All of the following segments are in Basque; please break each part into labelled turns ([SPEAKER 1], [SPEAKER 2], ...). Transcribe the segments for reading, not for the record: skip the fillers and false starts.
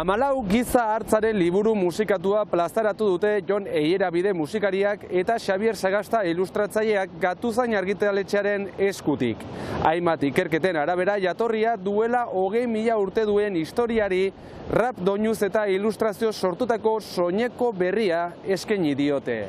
[SPEAKER 1] 14 giza hartzaren liburu musikatua plazaratu dute Jon Eierabide musikariak eta Xabier Sagasta ilustratzaileak Gatuzain argitaletxearen eskutik. Hainbat ikerketen arabera jatorria duela 20.000 urte duen historiari rap doinuz eta ilustrazio sortutako soineko berria eskaini diote.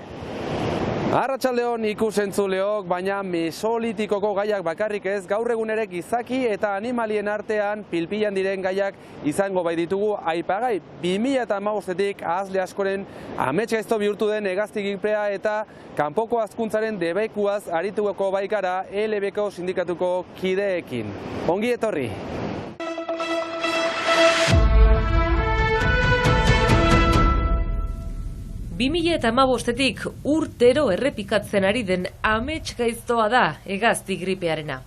[SPEAKER 1] Arratsaldeon ikus-entzuleok, baina mesolitikoko gaiak bakarrik ez, gaur egun ere gizaki eta animalien artean pilpilan diren gaiak izango baititugu aipagai. 2015-tik ahazle askoren amets gaizto bihurtu den hegazti-gripea eta kanpoko hazkuntzaren debekuaz arituko baikara LBko sindikatuko kideekin. Ongi etorri!
[SPEAKER 2] Tik urtero errepikatzen ari den amets gaiztoa da hegazti gripearena.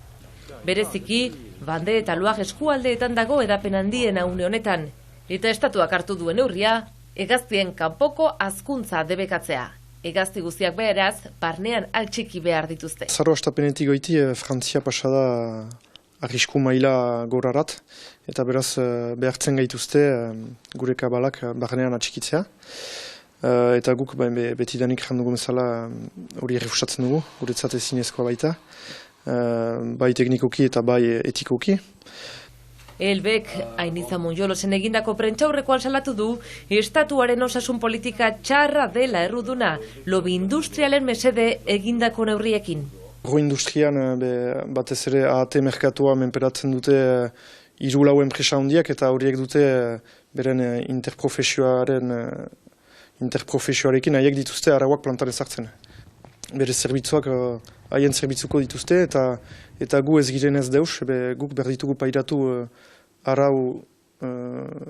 [SPEAKER 2] Bereziki, Bande eta Luag eskualdeetan dago edapen handiena une honetan, eta estatuak hartu duen neurria, hegaztien kanpoko hazkuntza debekatzea. Hegazti guztiak beraz, barnean altxiki behar dituzte.
[SPEAKER 3] Zaro astapenetik goiti, Frantzia pasada arrisku maila gorarat, eta beraz behartzen gaituzte gure kabalak barnean atxikitzea. Eta guk betidanik jandugu bezala hori errefusatzen dugu, guretzat ezinezkoa baita, bai teknikoki eta bai etikoki.
[SPEAKER 2] Elbek, Ainiza Monjolosen egindako prentxaurrekoan salatu du, estatuaren osasun politika txarra dela erruduna, lobi industrialen mesede egindako neurriekin.
[SPEAKER 3] Gro industrian batez ere AT merkatua menperatzen dute 3-4 enpresa handiak eta horiek dute beren interprofesioarekin haiek dituzte arauak plantaren sartzen. Bere zerbitzuak haien zerbitzuko dituzte eta gu ez giren ez deus, guk berditugu pairatu arau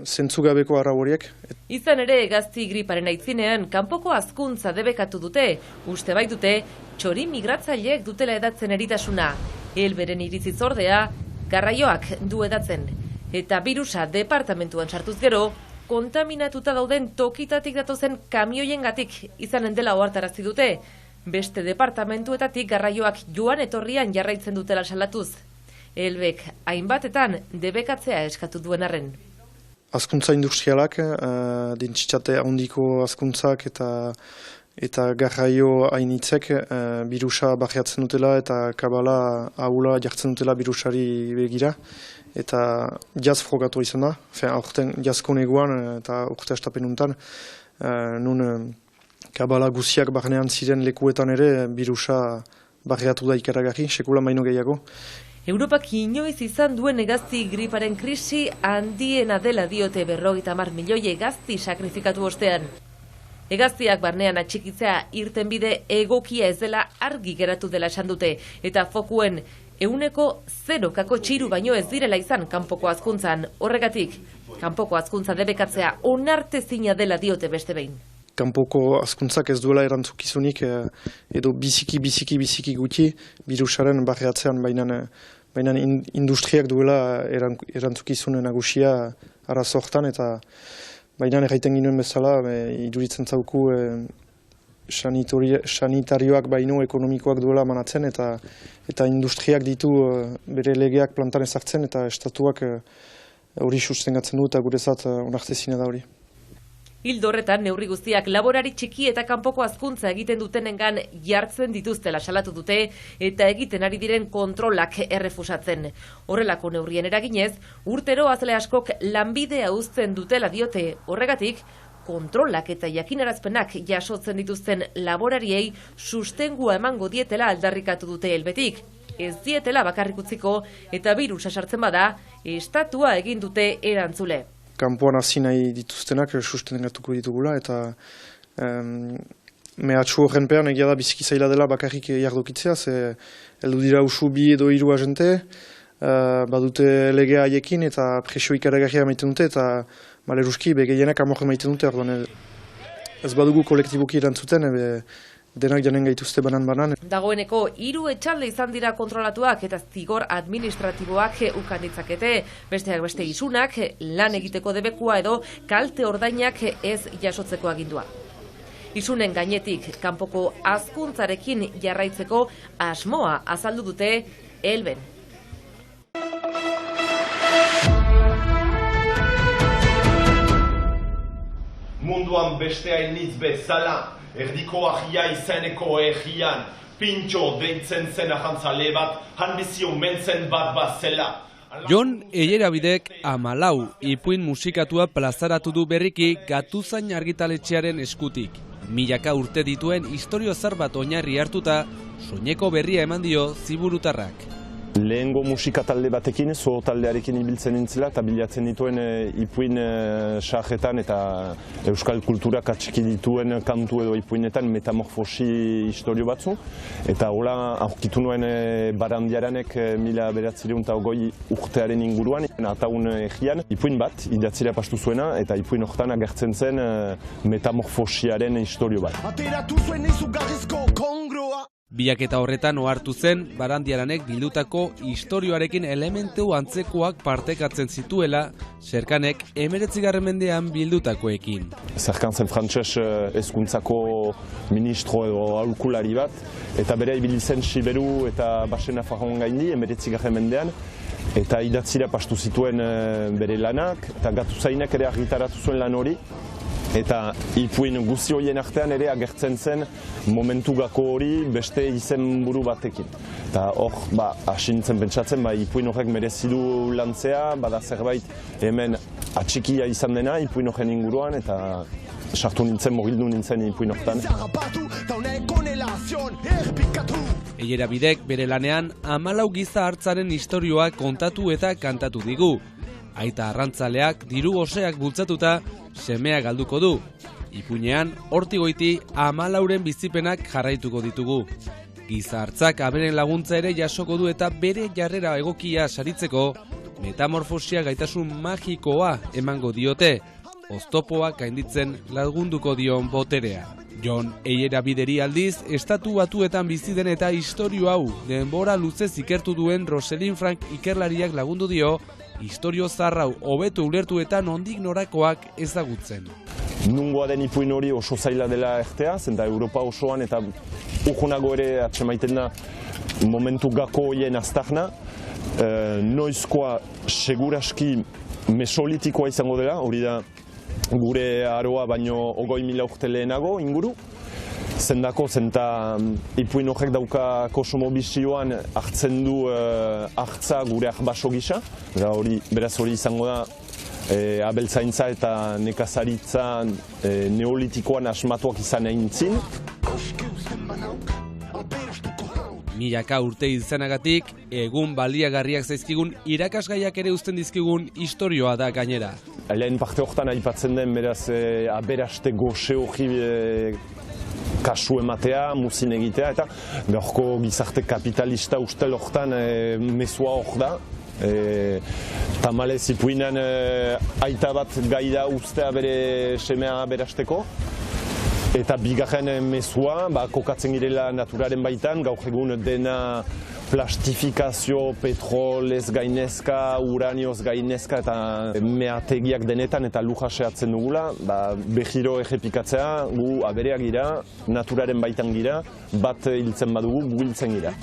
[SPEAKER 3] zentzugabeko arau horiek.
[SPEAKER 2] Izan ere hegazti griparen aitzinean kanpoko hazkuntza debekatu dute, uste baitute txori migratzaileek dutela edatzen eritasuna. Elberen iritziz ordea, garraioak du edatzen. Eta birusa departamentuan sartuz gero, kontaminatuta dauden tokitatik datozen kamioiengatik izanen dela ohartarazi dute. Beste departamentuetatik garraioak joan etorrian jarraitzen dutela salatuz. Elbek hainbatetan debekatzea eskatu duen arren.
[SPEAKER 3] Hazkuntza industrialak, dentsitate handiko hazkuntzak eta garraio hainitzek birusa barriatzen dutela eta kabala ahula jartzen dutela birusari begira. Eta jaz frogatu izan da, aurten jazko neguan eta urte astapenuntan, nun kabala guziak barnean ziren lekuetan ere birusa barriatu da ikaragarri, sekula maino gehiago.
[SPEAKER 2] Europak inoiz izan duen hegazti griparen krisi handiena dela diote 50 milioi hegazti sakrifikatu ostean. Hegaztiak barnean atxikitzea irtenbide egokia ez dela argi geratu dela esan dute, eta fokuen 0,0 baino ez direla izan kanpoko hazkuntzan. Horregatik, kanpoko hazkuntza debekatzea onartezina dela diote beste behin.
[SPEAKER 3] Kanpoko hazkuntzak ez duela erantzukizunik edo biziki guti birusaren barriatzean, baina industriak duela erantzukizune nagusia arazo hortan, eta baina erraiten ginen bezala, iduritzen zauku sanitarioak baino ekonomikoak duela manatzen eta industriak ditu bere legeak plantaren sartzen eta estatuak hori sustengatzen du eta gurezat onartezina da hori.
[SPEAKER 2] Ildo horretan neurri guztiak laborari txiki eta kanpoko hazkuntza egiten dutenengan jartzen dituztela salatu dute eta egiten ari diren kontrolak errefusatzen. Horrelako neurrien eraginez, urtero azle askok lanbidea uzten dutela diote. Horregatik, kontrolak eta jakinarazpenak jasotzen dituzten laborariei sustengua emango dietela aldarrikatu dute Elbetik. Ez dietela bakarrik utziko eta birusa sartzen bada, estatua egin dute erantzule.
[SPEAKER 3] Kanpoan hasi nahi dituztenak sustengatuko ditugula eta mehatxu horrenpean egia da biziki zaila dela bakarrik jardokitzea, ze heldu dira usu 2 edo 3 agente, badute legea haiekin eta presio ikaragarria maiten dute eta maleruski begehienak amorre maiten dute, orduan ez badugu kolektiboki erantzuten, denak janen gaituzte banan.
[SPEAKER 2] Dagoeneko 3 etxalde izan dira kontrolatuak eta zigor administratiboak ukan ditzakete, besteak beste isunak, lan egiteko debekua edo kalte ordainak ez jasotzeko agindua. Isunen gainetik kanpoko hazkuntzarekin jarraitzeko asmoa azaldu dute Elben.
[SPEAKER 4] munduan beste hainitz bezala, erdiko ahia izeneko egian, pintxo deitzen zen ahantzale bat, hanbizio mentzen bat bazela.
[SPEAKER 1] Jon Eierabidek 14 ipuin musikatua plazaratu du berriki Gatuzain argitaletxearen eskutik. Milaka urte dituen istorio zahar bat oinarri hartuta, soineko berria eman dio Ziburutarrak.
[SPEAKER 4] Lehengo musika talde batekin, zo taldearekin ibiltzen nintzela, eta bilatzen dituen ipuin sajetan eta euskal kulturak atxiki dituen kantu edo ipuinetan metamorfosi historio batzu. Eta hola aurkitu nuen Barandiaranek 1920 urtearen inguruan, ataun egian, ipuin bat idatzira pastu zuena, eta ipuin horretan agertzen zen metamorfosiaren historio bat. Ateratu zuen izugarrizko kongroa!
[SPEAKER 1] Bilaketa horretan ohartu zen Barandiaranek bildutako istorioarekin elementu antzekoak partekatzen zituela, Serkanek 19. mendean bildutakoekin.
[SPEAKER 4] Serkan zen frantses hezkuntzako ministro edo aholkulari bat, eta bere ibili zen Siberu eta Basen Nafarroan gaindi 19. mendean, eta idatzira pastu zituen bere lanak, eta Gatuzainak ere argitaratu zuen lan hori. Eta ipuin guzti horien artean ere agertzen zen momentu gako hori beste izenburu batekin. Eta hor, hasi nintzen pentsatzen, ipuin horrek merezidu lantzea, bada zerbait hemen atxikia izan dena ipuin horren inguruan, eta sartu nintzen, mogildu nintzen ipuin horretan.
[SPEAKER 1] Eierabidek bere lanean 14 giza hartzaren istorioa kontatu eta kantatu digu. Aita arrantzaleak diru goseak bultzatuta semea galduko du. Ipuinean, hortik goiti 14 bizipenak jarraituko ditugu. Giza hartzak aberen laguntza ere jasoko du eta bere jarrera egokia saritzeko metamorfosia gaitasun magikoa emango diote. Oztopoak gainditzen lagunduko dion boterea. Jon Eierabideri aldiz, estatu batuetan bizi den eta istorio hau denbora luzez ikertu duen Rosalind Frank ikerlariak lagundu dio, istorio zaharrau hobeto ulertu eta nondik norakoak ezagutzen.
[SPEAKER 4] Nungoa den ipuin hori oso zaila dela ertea, zenta Europa osoan eta urgunago ere atsemaiten da momentu gako horien aztarna. Noizkoa seguraski mesolitikoa izango dela, hori da gure aroa baino 20.000 urte lehenago inguru. Zendako, zenta ipuin horrek dauka kosmobizioan hartzen du hartza gure arbaso gisa. Beraz hori izango da abeltzaintza eta nekazaritza neolitikoan asmatuak izan eintzin.
[SPEAKER 1] Milaka urte izanagatik, egun baliagarriak zaizkigun irakasgaiak ere uzten dizkigun istorioa da gainera.
[SPEAKER 4] Lehen parte horretan aipatzen den, beraz, aberaste goxe hori kasu ematea, muzin egitea, eta gaurko gizarte kapitalista ustel horretan mezua hor da. Tamalez ipuinan aita bat gai da ustea bere semea aberasteko. Eta bigarren mezua, kokatzen girela naturaren baitan, gaur egun dena plastifikazio, petrolez gainezka, uranioz gainezka eta meategiak denetan eta lujaseatzen dugula, behiro errepikatzea, gu abereak gira, naturaren baitan gira, bat hiltzen badugu, gu hiltzen gira.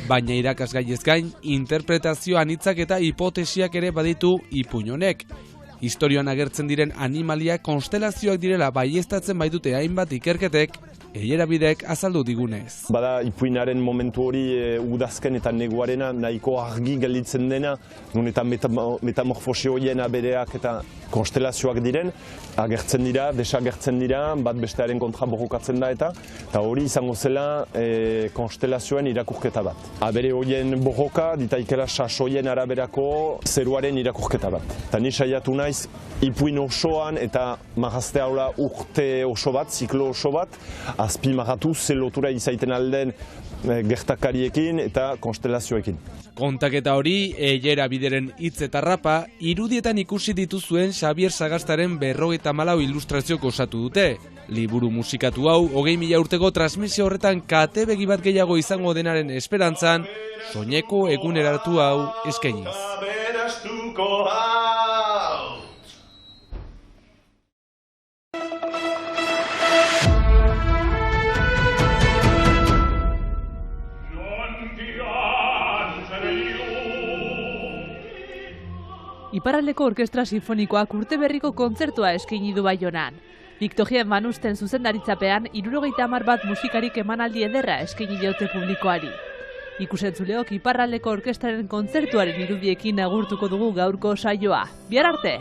[SPEAKER 1] Baina irakasgaiez gain, interpretazio anitzak eta hipotesiak ere baditu ipuin honek. Historioan agertzen diren animalia konstelazioak direla baieztatzen baitute hainbat ikerketek, Eierabidek azaldu digunez.
[SPEAKER 4] Bada ipuinaren momentu hori udazken eta neguarena nahiko argi gelditzen dena, nun eta metamorfosi horien abereak eta konstelazioak diren, agertzen dira, desagertzen dira, bat bestearen kontra borrokatzen da eta hori izango zela konstelazioen irakurketa bat. Abere horien borroka, ditaikela sasoien araberako zeruaren irakurketa bat. Eta ni saiatu naiz, ipuin osoan eta marrazte haula urte oso bat, ziklo oso bat, azpimagatu ze lotura izaiten alden gertakariekin eta konstelazioekin.
[SPEAKER 1] Kontaketa hori, Eierabideren hitz eta rapa, irudietan ikusi dituzuen Xabier Sagastaren 54 ilustraziok osatu dute. Liburu musikatu hau, 20.000 urteko transmisio horretan kate begi bat gehiago izango denaren esperantzan, soineko eguneratu hau eskainiz.
[SPEAKER 5] Iparraldeko Orkestra Sinfonikoak urteberriko kontzertua eskaini du Baionan. Victorien Manusten zuzendaritzapean 70 bat musikarik emanaldi ederra eskaini diote publikoari. Ikusentzuleok Iparraldeko Orkestraren kontzertuaren irudiekin agurtuko dugu gaurko saioa. Bihar arte!